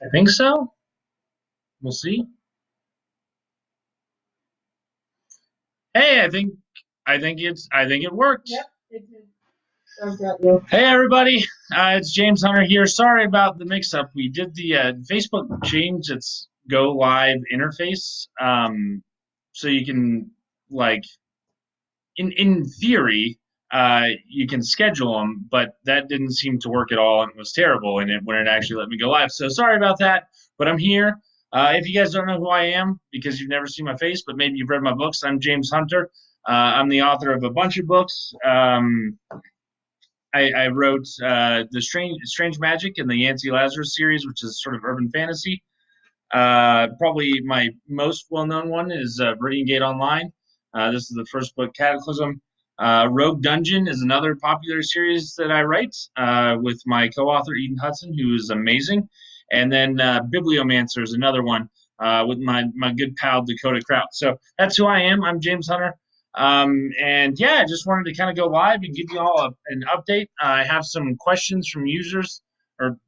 I think so. We'll see. Hey, I think it worked. Yep, it did. I've got you. Hey everybody, it's James Hunter here. Sorry about the mix-up. We did the Facebook change its go live interface, so you can like in theory you can schedule them, but that didn't seem to work at all, and it was terrible, and it wouldn't actually let me go live. So sorry about that, but I'm here. If you guys don't know who I am because you've never seen my face, but maybe you've read my books, I'm James Hunter. I'm the author of a bunch of books. I wrote the Strange Magic and the Yancey Lazarus series, which is sort of urban fantasy. Probably my most well-known one is Viridian Gate Online. This is the first book, Cataclysm. Rogue Dungeon is another popular series that I write with my co-author Eden Hudson, who is amazing. And then Bibliomancer is another one with my good pal Dakota Kraut. So that's who I am. I'm James Hunter. And yeah, I just wanted to kind of go live and give you all an update. I have some questions from users, or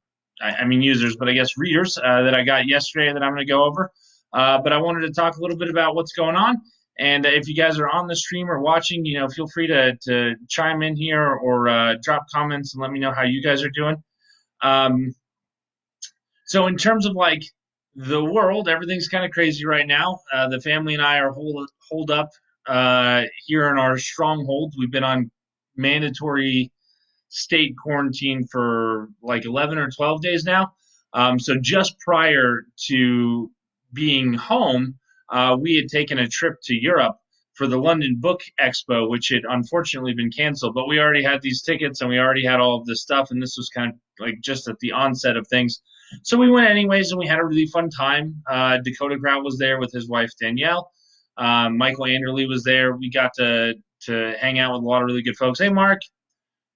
I mean users, but I guess readers that I got yesterday that I'm going to go over. But I wanted to talk a little bit about what's going on. And if you guys are on the stream or watching, feel free to chime in here or drop comments and let me know how you guys are doing. Um, so in terms of like the world, everything's kind of crazy right now. The family and I are holed up here in our stronghold. We've been on mandatory state quarantine for like 11 or 12 days now. So just prior to being home, we had taken a trip to Europe for the London Book Expo, which had unfortunately been canceled. But we already had these tickets and we already had all of this stuff, and this was kind of like just at the onset of things. So we went anyways, and we had a really fun time. Dakota Kraut was there with his wife Danielle. Michael Anderley was there. We got to hang out with a lot of really good folks. Hey, Mark.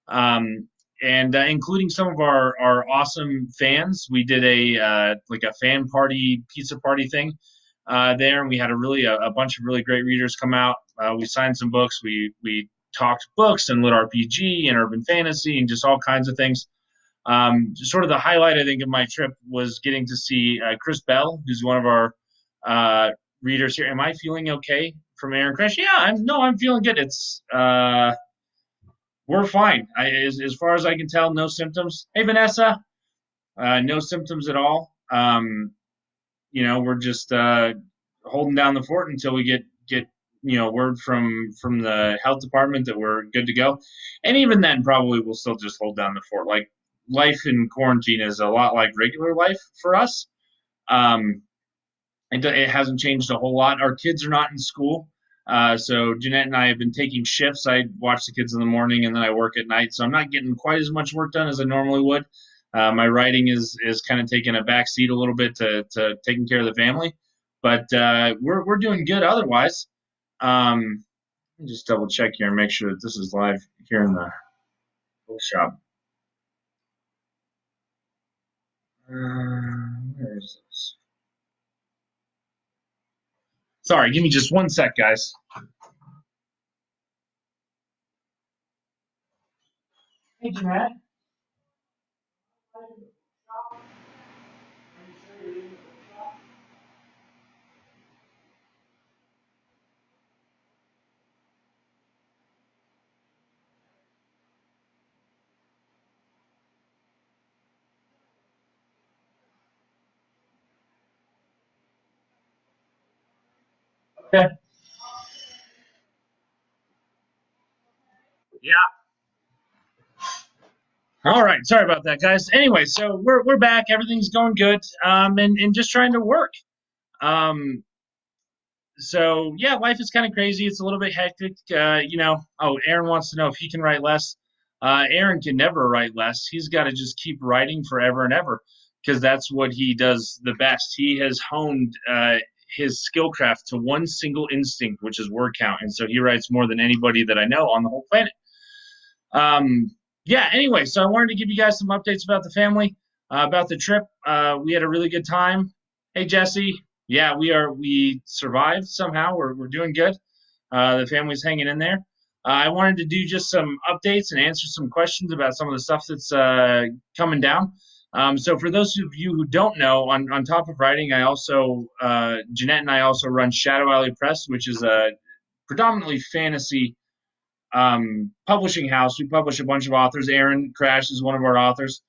Um, and including some of our awesome fans. We did a fan party, pizza party thing there, and we had a bunch of really great readers come out. We signed some books. We talked books and lit RPG and urban fantasy and just all kinds of things. Sort of the highlight, I think, of my trip was getting to see Chris Bell, who's one of our readers here. Am I feeling okay? From Aaron Crash? Yeah, I'm feeling good. It's we're fine. As far as I can tell, no symptoms. Hey, Vanessa, no symptoms at all. We're just holding down the fort until we get word from the health department that we're good to go. And even then, probably we'll still just hold down the fort. Like life in quarantine is a lot like regular life for us. Um, it hasn't changed a whole lot. Our kids are not in school. So Jeanette and I have been taking shifts. I watch the kids in the morning and then I work at night. So I'm not getting quite as much work done as I normally would. My writing is kind of taking a back seat a little bit to taking care of the family, but we're doing good otherwise. Let me just double check here and make sure that this is live here in the bookshop. Where is this? Sorry, give me just one sec, guys. Hey, Jeanette. Okay. Yeah. All right. Sorry about that, guys. Anyway, so we're back. Everything's going good. And just trying to work. Um, so yeah, life is kind of crazy. It's a little bit hectic. Oh, Aaron wants to know if he can write less. Aaron can never write less. He's got to just keep writing forever and ever because that's what he does the best. He has honed his skillcraft to one single instinct, which is word count, and so he writes more than anybody that I know on the whole planet. Um, yeah, anyway, so I wanted to give you guys some updates about the family, about the trip. We had a really good time. Hey, Jesse. Yeah, we survived somehow. We're doing good. The family's hanging in there. I wanted to do just some updates and answer some questions about some of the stuff that's coming down. So for those of you who don't know, on top of writing, I also Jeanette and I also run Shadow Alley Press, which is a predominantly fantasy publishing house. We publish a bunch of authors. Aaron Crash is one of our authors.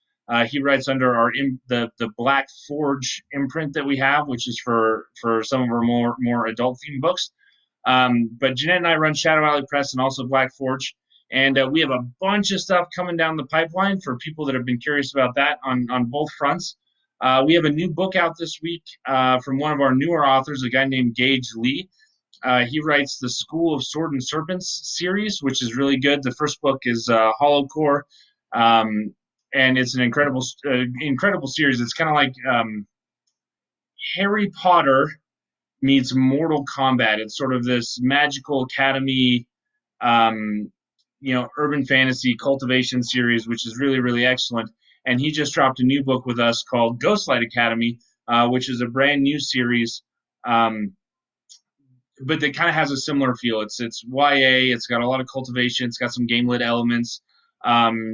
He writes under the Black Forge imprint that we have, which is for some of our more adult themed books. But Jeanette and I run Shadow Alley Press and also Black Forge. And we have a bunch of stuff coming down the pipeline for people that have been curious about that on both fronts. We have a new book out this week from one of our newer authors, a guy named Gage Lee. He writes the School of Sword and Serpents series, which is really good. The first book is Hollow Core, and it's an incredible series. It's kind of like Harry Potter meets Mortal Kombat. It's sort of this magical academy, urban fantasy cultivation series, which is really, really excellent. And he just dropped a new book with us called Ghostlight Academy, which is a brand new series, but that kind of has a similar feel. It's YA. It's got a lot of cultivation. It's got some game lit elements,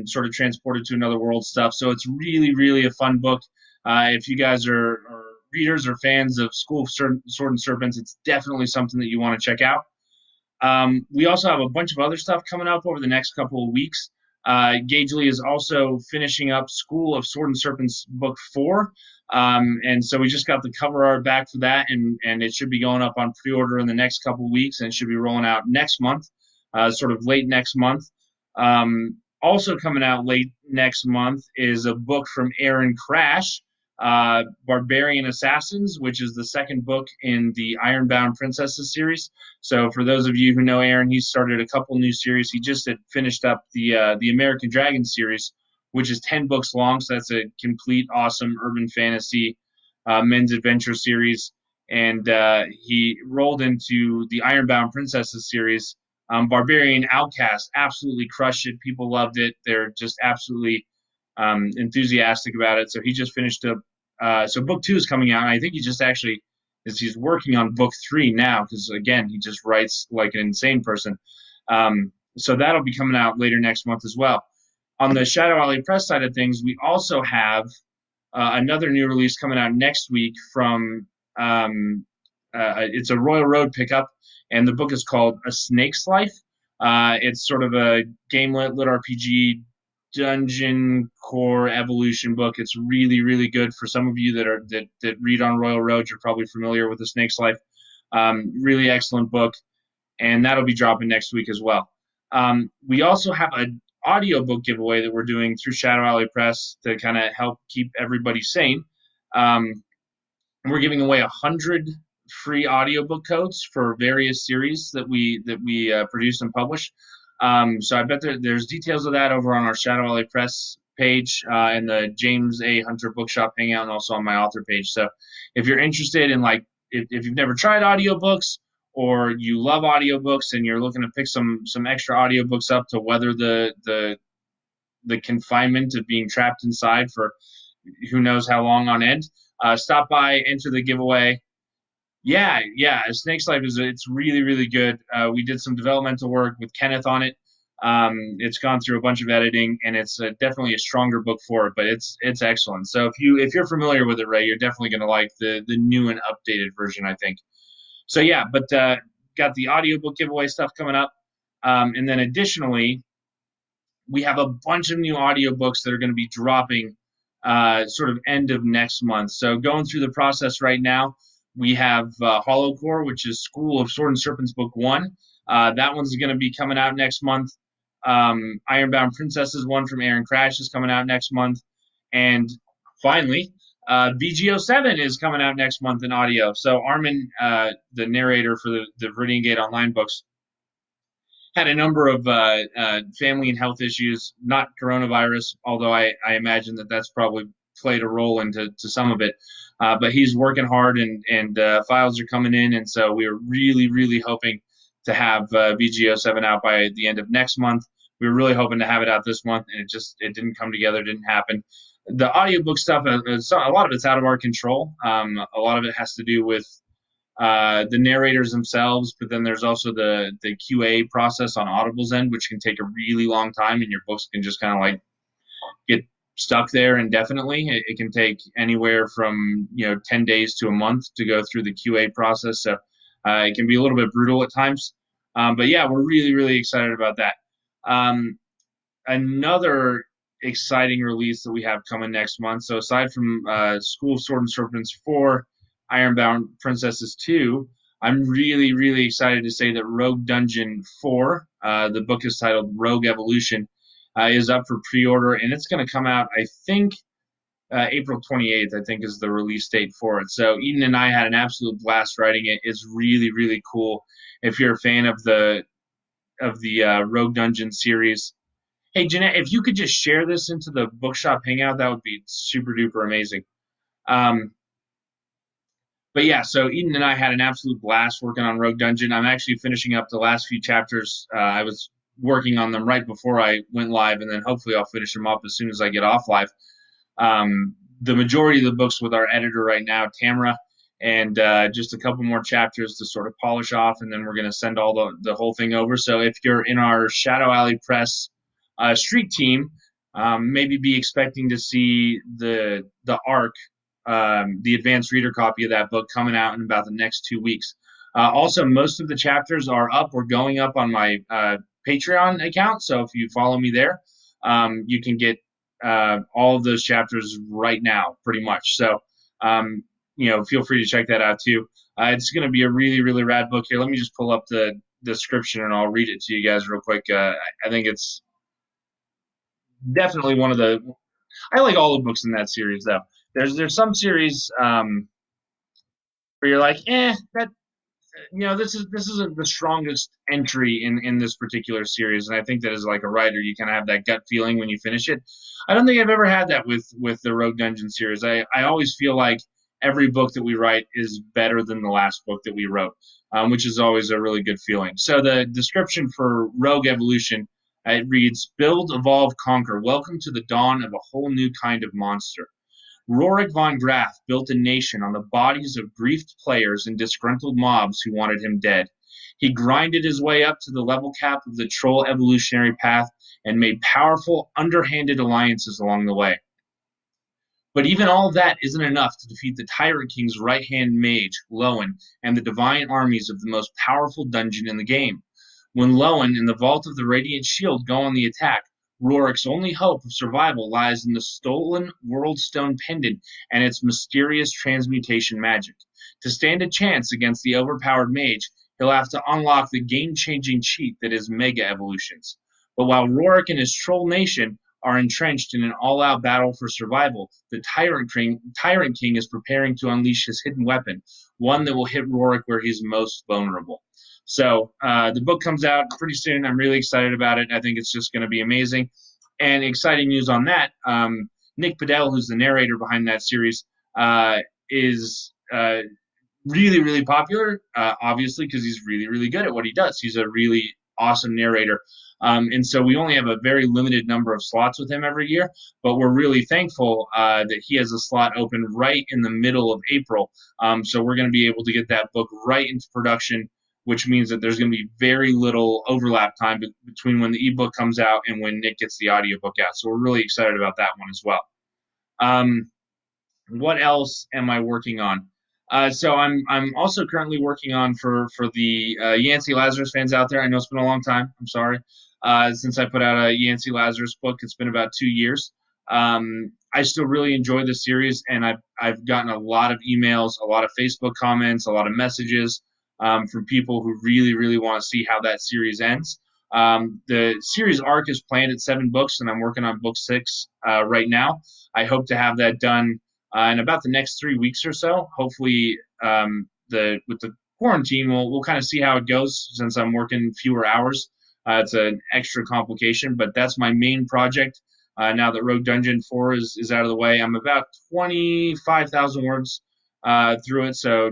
sort of transported to another world stuff. So it's really, really a fun book. If you guys are readers or fans of School of Sword and Serpents, it's definitely something that you want to check out. We also have a bunch of other stuff coming up over the next couple of weeks. Gage Lee is also finishing up School of Sword and Serpents book 4. And so we just got the cover art back for that, and it should be going up on pre-order in the next couple of weeks, and it should be rolling out next month, sort of late next month. Also coming out late next month is a book from Aaron Crash, Barbarian Assassins, which is the second book in the Ironbound Princesses series. So for those of you who know Aaron, he started a couple new series. He just had finished up the American Dragon series, which is 10 books long. So that's a complete awesome urban fantasy men's adventure series. And he rolled into the Ironbound Princesses series. Barbarian Outcast absolutely crushed it. People loved it. They're just absolutely enthusiastic about it. So he just finished up. So book 2 is coming out. And I think he's working on book 3 now, because again, he just writes like an insane person. So that'll be coming out later next month as well. On the Shadow Alley Press side of things, we also have another new release coming out next week from it's a Royal Road pickup, and the book is called A Snake's Life. It's sort of a game lit RPG dungeon core evolution book. It's really, really good for some of you that read on Royal Road. You're probably familiar with The Snake's Life. Really excellent book, and that'll be dropping next week as well. We also have an audiobook giveaway that we're doing through Shadow Alley Press to kind of help keep everybody sane. We're giving away 100 free audiobook codes for various series that we produce and publish. So I bet there's details of that over on our Shadow Alley Press page and the James A. Hunter Bookshop Hangout, and also on my author page. So if you're interested in, like, if you've never tried audiobooks, or you love audiobooks and you're looking to pick some extra audiobooks up to weather the confinement of being trapped inside for who knows how long on end, stop by, enter the giveaway. Yeah, A Snake's Life it's really, really good. We did some developmental work with Kenneth on it. It's gone through a bunch of editing, and it's definitely a stronger book for it, but it's excellent. So if you're familiar with it, Ray, you're definitely going to like the new and updated version, I think. So yeah, but got the audiobook giveaway stuff coming up. And then additionally, we have a bunch of new audiobooks that are going to be dropping sort of end of next month. So going through the process right now, we have Hollow Core, which is School of Sword and Serpents Book 1. That one's going to be coming out next month. Ironbound Princesses one from Aaron Crash is coming out next month. And finally, BG07 is coming out next month in audio. So Armin, the narrator for the Viridian Gate Online books, had a number of family and health issues, not coronavirus, although I imagine that's probably played a role into some of it. But he's working hard, and files are coming in, and so we are really, really hoping to have BG07 out by the end of next month. We were really hoping to have it out this month, and it didn't come together, didn't happen. The audiobook stuff, a lot of it's out of our control. A lot of it has to do with the narrators themselves, but then there's also the QA process on Audible's end, which can take a really long time, and your books can just kind of like get stuck there indefinitely. It can take anywhere from 10 days to a month to go through the QA process. So it can be a little bit brutal at times. But yeah, we're really, really excited about that. Another exciting release that we have coming next month. So aside from School of Sword and Serpents 4, Ironbound Princesses 2, I'm really, really excited to say that Rogue Dungeon 4, the book is titled Rogue Evolution, is up for pre-order, and it's going to come out, I think, April 28th, I think, is the release date for it. So Eden and I had an absolute blast writing it. It's really, really cool. If you're a fan of the Rogue Dungeon series, hey, Jeanette, if you could just share this into the Bookshop Hangout, that would be super duper amazing. Um, but yeah, so Eden and I had an absolute blast working on Rogue Dungeon. I'm actually finishing up the last few chapters. I was working on them right before I went live, and then hopefully I'll finish them up as soon as I get off live. The majority of the books with our editor right now, Tamara, and just a couple more chapters to sort of polish off, and then we're going to send all the whole thing over. So if you're in our Shadow Alley Press street team, maybe be expecting to see the ARC, the advanced reader copy of that book, coming out in about the next 2 weeks. Also, most of the chapters are up or going up on my Patreon account. So if you follow me there, you can get all of those chapters right now, pretty much. So, feel free to check that out too. It's going to be a really, really rad book here. Let me just pull up the description and I'll read it to you guys real quick. I think it's definitely one of the. I like all the books in that series though. There's some series where you're like, that this isn't the strongest entry in this particular series, and I think that as like a writer, you kind of have that gut feeling when you finish it. I don't think I've ever had that with the Rogue Dungeon series. I always feel like every book that we write is better than the last book that we wrote, which is always a really good feeling. So the description for Rogue Evolution, it reads: Build, evolve, conquer. Welcome to the dawn of a whole new kind of monster. Rorik von Graf built a nation on the bodies of griefed players and disgruntled mobs who wanted him dead. He grinded his way up to the level cap of the troll evolutionary path and made powerful, underhanded alliances along the way. But even all that isn't enough to defeat the Tyrant King's right-hand mage, Lowen, and the divine armies of the most powerful dungeon in the game. When Lowen and the Vault of the Radiant Shield go on the attack, Rorik's only hope of survival lies in the stolen World Stone Pendant and its mysterious transmutation magic. To stand a chance against the overpowered mage, he'll have to unlock the game-changing cheat that is Mega Evolutions. But while Rorik and his troll nation are entrenched in an all-out battle for survival, the Tyrant King is preparing to unleash his hidden weapon, one that will hit Rorik where he's most vulnerable. So the book comes out pretty soon. I'm really excited about it. I think it's just going to be amazing. And exciting news on that, Nick Padell, who's the narrator behind that series, is really, really popular, obviously, because he's really, really good at what he does. He's a really awesome narrator. And so we only have a very limited number of slots with him every year, but we're really thankful that he has a slot open right in the middle of April. So we're going to be able to get that book right into production, which means that there's going to be very little overlap time between when the ebook comes out and when Nick gets the audiobook out. So we're really excited about that one as well. What else am I working on? So I'm also currently working on for the Yancey Lazarus fans out there. I know it's been a long time. I'm sorry. Since I put out a Yancey Lazarus book, it's been about 2 years. I still really enjoy the series, and I've gotten a lot of emails, a lot of Facebook comments, a lot of messages from people who really, really want to see how that series ends. The series arc is planned at 7 books, and I'm working on book 6 right now. I hope to have that done in about the next 3 weeks or so. Hopefully, with the quarantine, we'll kind of see how it goes since I'm working fewer hours. It's an extra complication, but that's my main project. Now that Rogue Dungeon 4 is out of the way, I'm about 25,000 words through it, so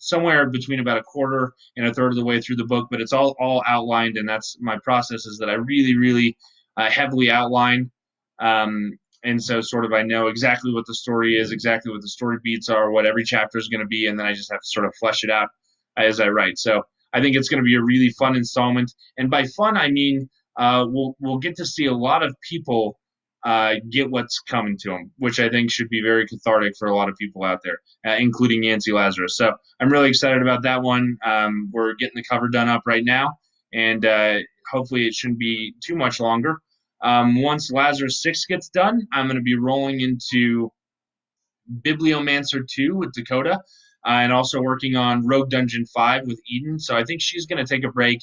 somewhere between about a quarter and a third of the way through the book, but it's all outlined, and that's my process is that I really, really heavily outline. And so sort of I know exactly what the story is, exactly what the story beats are, what every chapter is going to be, and then I just have to sort of flesh it out as I write. So I think it's going to be a really fun installment. And by fun, I mean we'll get to see a lot of people get what's coming to them, which I think should be very cathartic for a lot of people out there, including Yancey Lazarus. So I'm really excited about that one. We're getting the cover done up right now, and hopefully it shouldn't be too much longer. Once Lazarus 6 gets done, I'm going to be rolling into Bibliomancer 2 with Dakota, and also working on Rogue Dungeon 5 with Eden. So I think she's going to take a break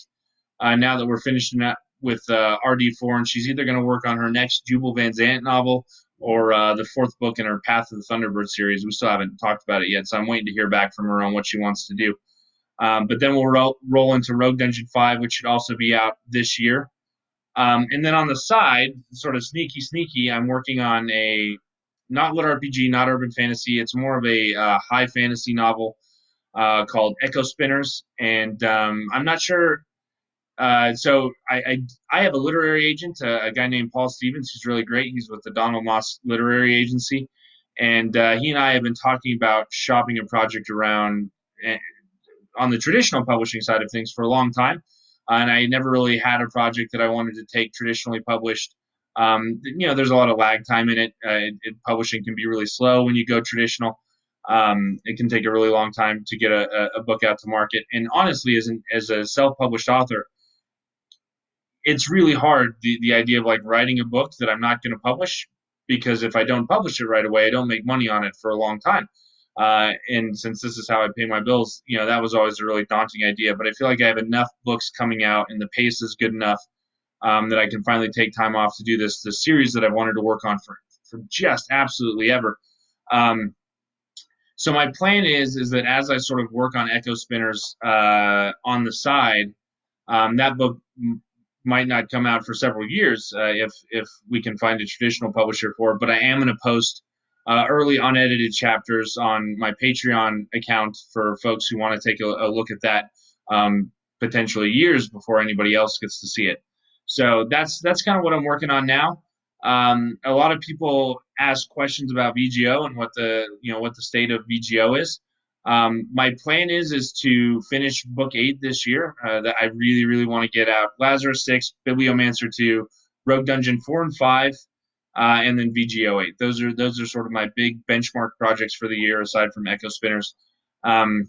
now that we're finishing up with RD4, and she's either going to work on her next Jubal Van Zandt novel or the fourth book in her Path of the Thunderbird series. We still haven't talked about it yet, so I'm waiting to hear back from her on what she wants to do. But then we'll roll into Rogue Dungeon 5, which should also be out this year. And then on the side, sort of sneaky, I'm working on a not lit RPG, not urban fantasy. It's more of a high fantasy novel called Echo Spinners, and I'm not sure. So I have a literary agent, a guy named Paul Stevens, who's really great. He's with the Donald Moss Literary Agency, and he and I have been talking about shopping a project around on the traditional publishing side of things for a long time. And I never really had a project that I wanted to take traditionally published. There's a lot of lag time in it. Publishing can be really slow when you go traditional. It can take a really long time to get a book out to market. And honestly, as a self-published author, it's really hard, the idea of like writing a book that I'm not going to publish, because if I don't publish it right away, I don't make money on it for a long time. And since this is how I pay my bills, that was always a really daunting idea. But I feel like I have enough books coming out, and the pace is good enough that I can finally take time off to do this series that I've wanted to work on for just absolutely ever. So my plan is that as I sort of work on Echo Spinners on the side, that book might not come out for several years if we can find a traditional publisher for it. But I am going to post early unedited chapters on my Patreon account for folks who want to take a look at that potentially years before anybody else gets to see it. So that's kind of what I'm working on now. A lot of people ask questions about VGO and what the state of VGO is. My plan is to finish book 8 this year. That I really want to get out: Lazarus 6, Bibliomancer 2, Rogue Dungeon 4 and 5, and then VGO 8. Those are sort of my big benchmark projects for the year, aside from Echo Spinners. That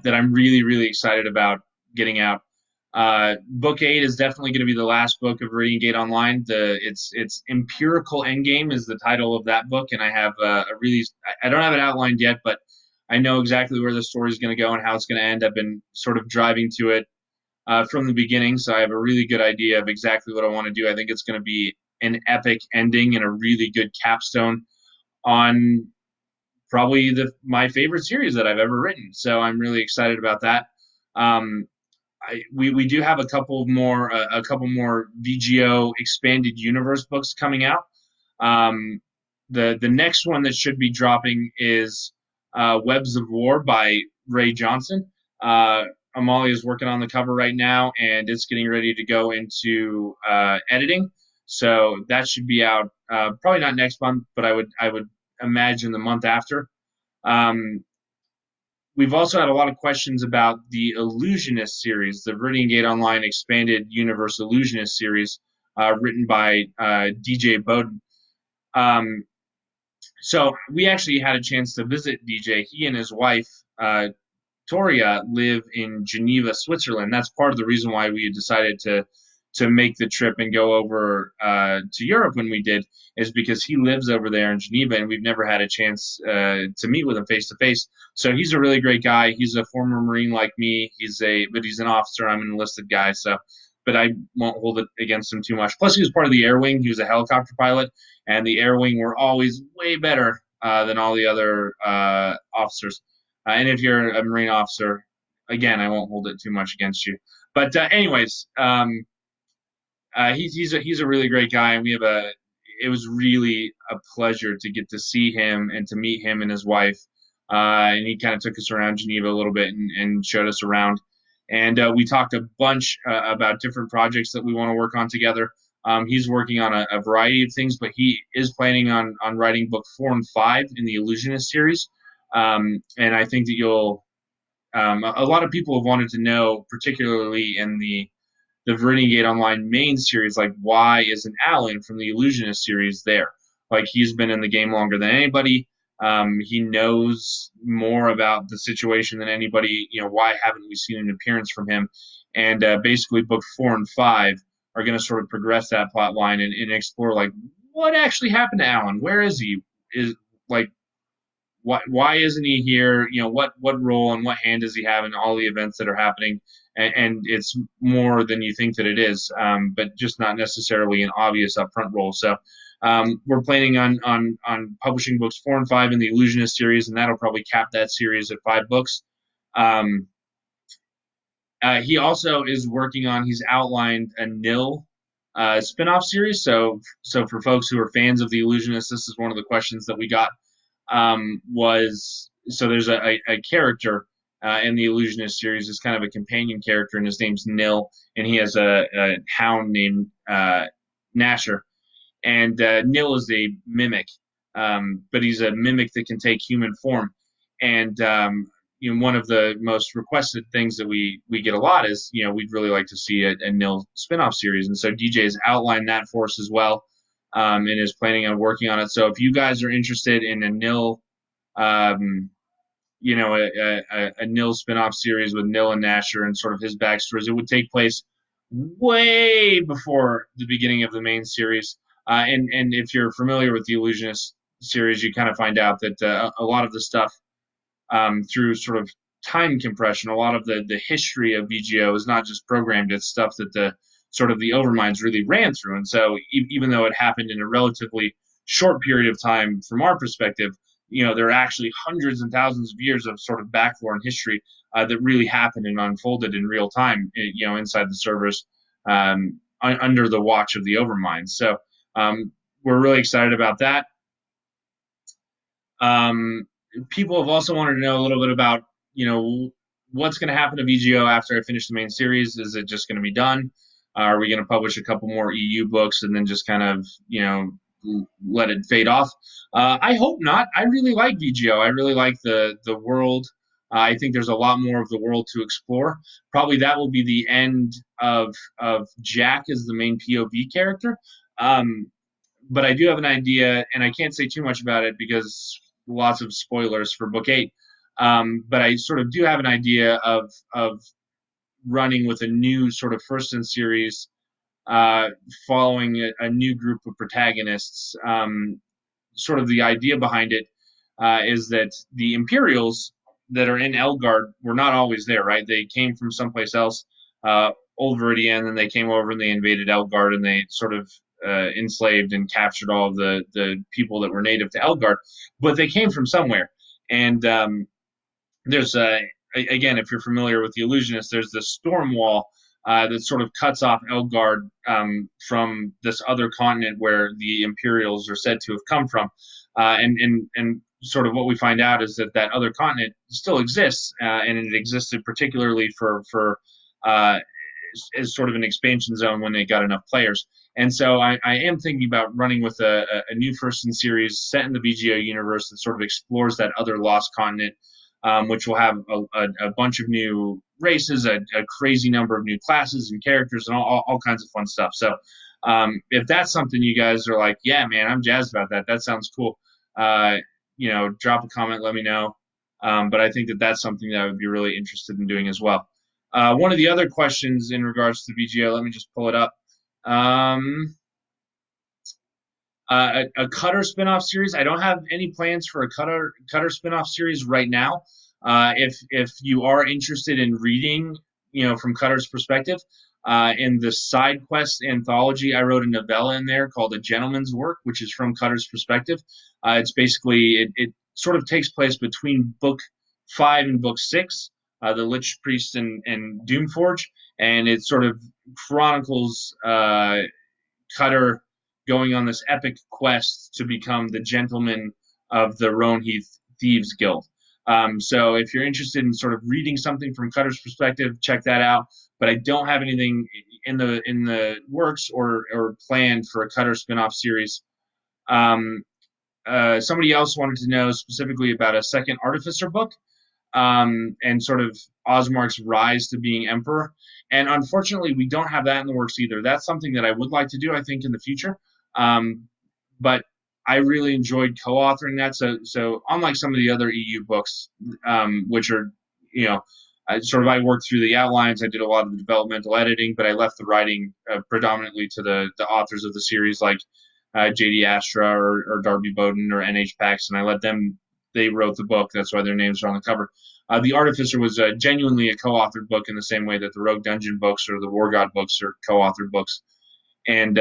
I'm really excited about getting out. Book 8 is definitely going to be the last book of Viridian Gate Online. It's Empirical Endgame is the title of that book, and I have I don't have it outlined yet, but I know exactly where the story is going to go and how it's going to end. I've been sort of driving to it from the beginning, so I have a really good idea of exactly what I want to do. I think it's going to be an epic ending and a really good capstone on probably my favorite series that I've ever written. So I'm really excited about that. We do have a couple more VGO expanded universe books coming out. The next one that should be dropping is Webs of War by Ray Johnson. Amalia is working on the cover right now, and it's getting ready to go into editing. So that should be out probably not next month, but I would imagine the month after. We've also had a lot of questions about the Illusionist series, the Viridian Gate Online Expanded Universe Illusionist series, written by DJ Bowden. So we actually had a chance to visit DJ. He and his wife, Toria, live in Geneva, Switzerland. That's part of the reason why we decided to make the trip and go over to Europe when we did, is because he lives over there in Geneva, and we've never had a chance to meet with him face to face. So he's a really great guy. He's a former Marine like me. But he's an officer. I'm an enlisted guy. But I won't hold it against him too much. Plus, he was part of the Air Wing. He was a helicopter pilot, and the Air Wing were always way better than all the other officers. And if you're a Marine officer, again, I won't hold it too much against you. But anyways. He's a really great guy, and it was really a pleasure to get to see him and to meet him and his wife. And he kind of took us around Geneva a little bit and showed us around. And we talked a bunch about different projects that we want to work on together. He's working on a variety of things, but he is planning on writing book 4 and 5 in the Illusionist series. And I think that a lot of people have wanted to know, particularly in the the Viridian Gate Online main series, like why isn't Alan from the Illusionist series there? Like he's been in the game longer than anybody. He knows more about the situation than anybody. Why haven't we seen an appearance from him? And basically, book 4 and 5 are going to sort of progress that plot line and explore like what actually happened to Alan. Where is he? Is like why isn't he here? What role and what hand does he have in all the events that are happening? And it's more than you think that it is, but just not necessarily an obvious upfront role. So we're planning on publishing books 4 and 5 in the Illusionist series, and that'll probably cap that series at 5 books. He also is working on. He's outlined a Nil spinoff series. So for folks who are fans of the Illusionist, this is one of the questions that we got. There's a character in the Illusionist series is kind of a companion character, and his name's Nil, and he has a hound named Nasher. And Nil is a mimic, but he's a mimic that can take human form. And one of the most requested things that we get a lot is, we'd really like to see a Nil spinoff series. And so DJ has outlined that for us as well, and is planning on working on it. So if you guys are interested in a Nil, a Nil spinoff series with Nil and Nasher and sort of his backstories, it would take place way before the beginning of the main series. And if you're familiar with the Illusionist series, you kind of find out that a lot of the stuff through sort of time compression, a lot of the history of VGO is not just programmed; it's stuff that the Overminds really ran through. And so, even though it happened in a relatively short period of time from our perspective, there are actually hundreds and thousands of years of sort of backlore and history that really happened and unfolded in real time, inside the servers under the watch of the Overminds. So we're really excited about that. People have also wanted to know a little bit about, what's going to happen to VGO after I finish the main series. Is it just going to be done? Are we going to publish a couple more EU books and then just kind of, let it fade off? I hope not. I really like VGO. I really like the world. I think there's a lot more of the world to explore. Probably that will be the end of Jack as the main POV character. But I do have an idea, and I can't say too much about it because lots of spoilers for book 8. But I sort of do have an idea of running with a new sort of first in series, following a new group of protagonists. Sort of the idea behind it is that the Imperials that are in Elgard were not always there, right? They came from someplace else, Old Viridian, and they came over and they invaded Elgard, and they sort of enslaved and captured all of the people that were native to Elgard, but they came from somewhere. And there's again, if you're familiar with the Illusionist, there's the storm wall that sort of cuts off Elgard from this other continent where the Imperials are said to have come from. And sort of what we find out is that other continent still exists, and it existed particularly for as sort of an expansion zone when they got enough players. And so I am thinking about running with a new first in series set in the VGO universe that sort of explores that other lost continent, which will have a bunch of new races, a crazy number of new classes and characters, and all kinds of fun stuff. So if that's something you guys are like, yeah, man, I'm jazzed about that. That sounds cool. Drop a comment, let me know. But I think that's something that I would be really interested in doing as well. One of the other questions in regards to VGO, let me just pull it up. A Cutter spinoff series. I don't have any plans for a Cutter spinoff series right now. If you are interested in reading, from Cutter's perspective, in the Side Quest anthology, I wrote a novella in there called A Gentleman's Work, which is from Cutter's perspective. It's basically it sort of takes place between book 5 and book 6, the Lich Priest and Doomforge, and it sort of chronicles Cutter going on this epic quest to become the gentleman of the Roneheath Thieves Guild. So if you're interested in sort of reading something from Cutter's perspective, check that out. But I don't have anything in the works or planned for a Cutter spinoff series. Somebody else wanted to know specifically about a second Artificer book, and sort of Osmark's rise to being emperor. And unfortunately, we don't have that in the works either. That's something that I would like to do, I think, in the future. But I really enjoyed co-authoring that. So unlike some of the other EU books, which are, I worked through the outlines. I did a lot of the developmental editing, but I left the writing predominantly to the authors of the series, like J.D. Astra or Darby Bowden or N.H. Paxton. I let them. They wrote the book. That's why their names are on the cover. The Artificer was genuinely a co-authored book in the same way that the Rogue Dungeon books or the War God books are co-authored books. And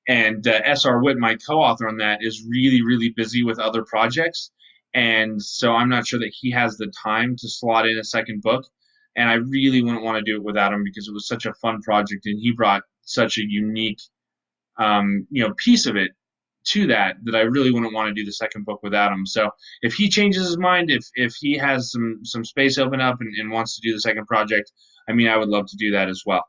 S.R. Witt, my co-author on that, is really, really busy with other projects. And so I'm not sure that he has the time to slot in a second book. And I really wouldn't want to do it without him because it was such a fun project and he brought such a unique, piece of it to that I really wouldn't want to do the second book without him. So if he changes his mind, if he has some space open up and wants to do the second project, I mean, I would love to do that as well.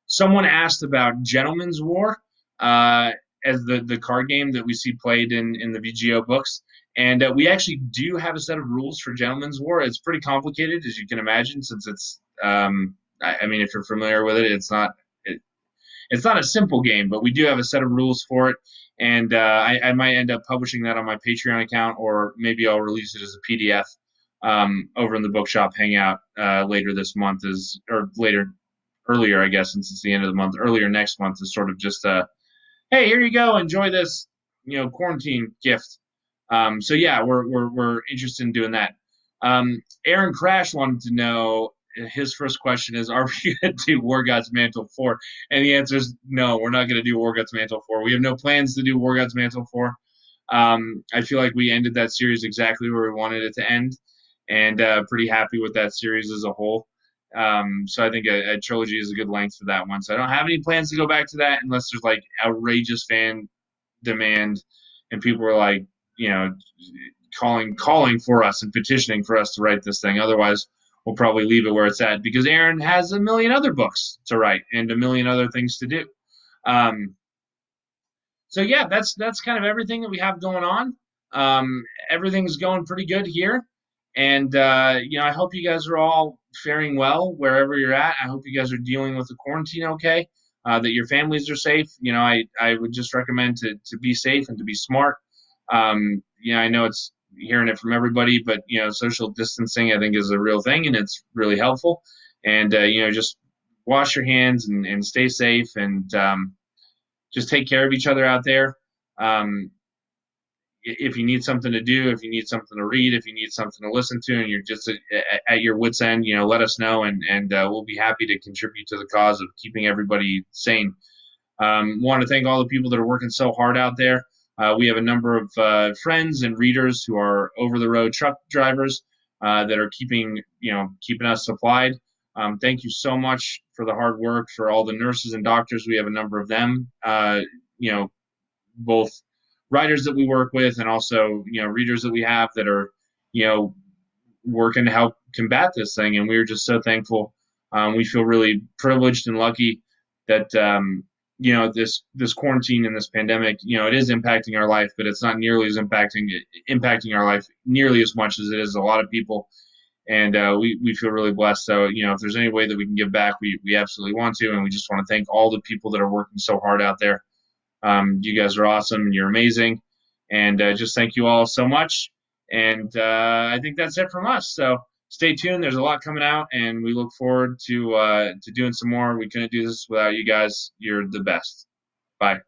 Someone asked about Gentleman's War as the card game that we see played in the VGO books. And we actually do have a set of rules for Gentleman's War. It's pretty complicated, as you can imagine, since it's, if you're familiar with it, it's not a simple game, but we do have a set of rules for it. And I might end up publishing that on my Patreon account, or maybe I'll release it as a PDF over in the Bookshop Hangout later this month, earlier, I guess, since it's the end of the month. Earlier next month is sort of just hey, here you go, enjoy this, quarantine gift. So yeah, we're interested in doing that. Aaron Crash wanted to know, his first question is, are we going to do War God's Mantle 4? And the answer is no, we're not going to do War God's Mantle 4. We have no plans to do War God's Mantle 4. I feel like we ended that series exactly where we wanted it to end, and pretty happy with that series as a whole. So I think a trilogy is a good length for that one. So I don't have any plans to go back to that unless there's like outrageous fan demand and people are like, calling for us and petitioning for us to write this thing. Otherwise, we'll probably leave it where it's at because Aaron has a million other books to write and a million other things to do. So yeah, that's kind of everything that we have going on. Everything's going pretty good here. And, I hope you guys are all faring well wherever you're at. I hope you guys are dealing with the quarantine okay, that your families are safe. I would just recommend to be safe and to be smart. I know it's hearing it from everybody, but, social distancing, I think, is a real thing, and it's really helpful. And, just wash your hands and stay safe and just take care of each other out there. If you need something to do, if you need something to read, if you need something to listen to, and you're just at your wit's end, let us know, and we'll be happy to contribute to the cause of keeping everybody sane. Want to thank all the people that are working so hard out there. We have a number of friends and readers who are over-the-road truck drivers that are keeping us supplied. Thank you so much for the hard work, for all the nurses and doctors. We have a number of them, both writers that we work with and also, readers that we have that are, working to help combat this thing. And we're just so thankful. We feel really privileged and lucky that, this quarantine and this pandemic, it is impacting our life, but it's not nearly as impacting our life nearly as much as it is a lot of people. And we feel really blessed. So, if there's any way that we can give back, we absolutely want to. And we just want to thank all the people that are working so hard out there. You guys are awesome. You're amazing. And just thank you all so much. And I think that's it from us. So stay tuned. There's a lot coming out, and we look forward to doing some more. We couldn't do this without you guys. You're the best. Bye.